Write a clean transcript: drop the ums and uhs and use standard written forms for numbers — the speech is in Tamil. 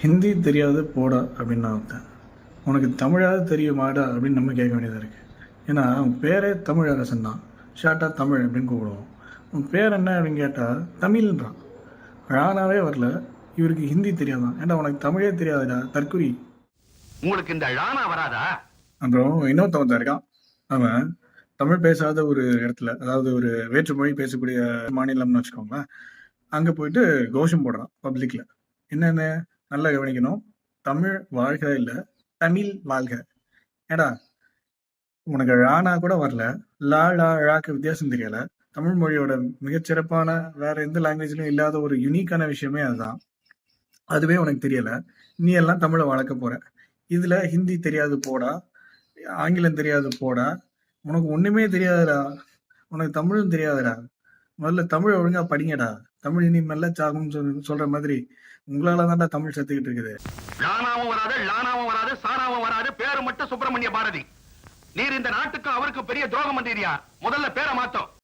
ஹிந்தி தெரியாது போடா அப்படின்னு நான் வந்தேன். உனக்கு தமிழாவது தெரியுமாடா அப்படின்னு நம்ம கேட்க வேண்டியதாக இருக்குது. ஏன்னா உன் பேரே தமிழரசன் தான். ஷார்ட்டாக தமிழ் அப்படின்னு கூப்பிடுவோம். உன் பேர் என்ன அப்படின்னு கேட்டால் தமிழ்ன்றான். ராணாவே வரல, இவருக்கு ஹிந்தி தெரியாதான். ஏன்டா உனக்கு தமிழே தெரியாதுடா தற்குறி. உங்களுக்கு இந்த ராணா வராதா? அப்புறம் இன்னொருத்தவன் இருக்கான். அவன் தமிழ் பேசாத ஒரு இடத்துல, அதாவது ஒரு வேற்று மொழி பேசக்கூடிய மாநிலம்னு வச்சுக்கோங்களேன், அங்கே போயிட்டு கோஷம் போடுறான் பப்ளிக்ல. என்னென்ன நல்லா கவனிக்கணும். தமிழ் வாழ்க இல்லை, தமிழ் வாழ்க. ஏடா உனக்கு ராணா கூட வரல, லா லா ழாக்கு வித்தியாசம் தெரியல. தமிழ் மொழியோட மிகச்சிறப்பான வேற எந்த லாங்குவேஜ்லயும் இல்லாத ஒரு யூனிக்கான விஷயமே அதுதான். அதுவே உனக்கு தெரியல. நீ எல்லாம் தமிழை வளர்க்க போற. இதுல ஹிந்தி தெரியாது போடா, ஆங்கிலம் தெரியாது போடா, உனக்கு ஒண்ணுமே தெரியாதுடா, உனக்கு தமிழும் தெரியாதுடா. முதல்ல தமிழ் ஒழுங்கா படிங்கடா. தமிழ் இனி மெல்ல சாகும்னு சொல்ற மாதிரி உங்களால தான்டா தமிழ் செத்துக்கிட்டு இருக்குது. லானாவும் வராது, லானாவும் வராது, சாராவும் வராது, பேரு மட்டும் சுப்பிரமணிய பாரதி. நீர் இந்த நாட்டுக்கு அவருக்கு பெரிய துரோகம் பண்றீரியா? முதல்ல பேரை மாத்தோம்.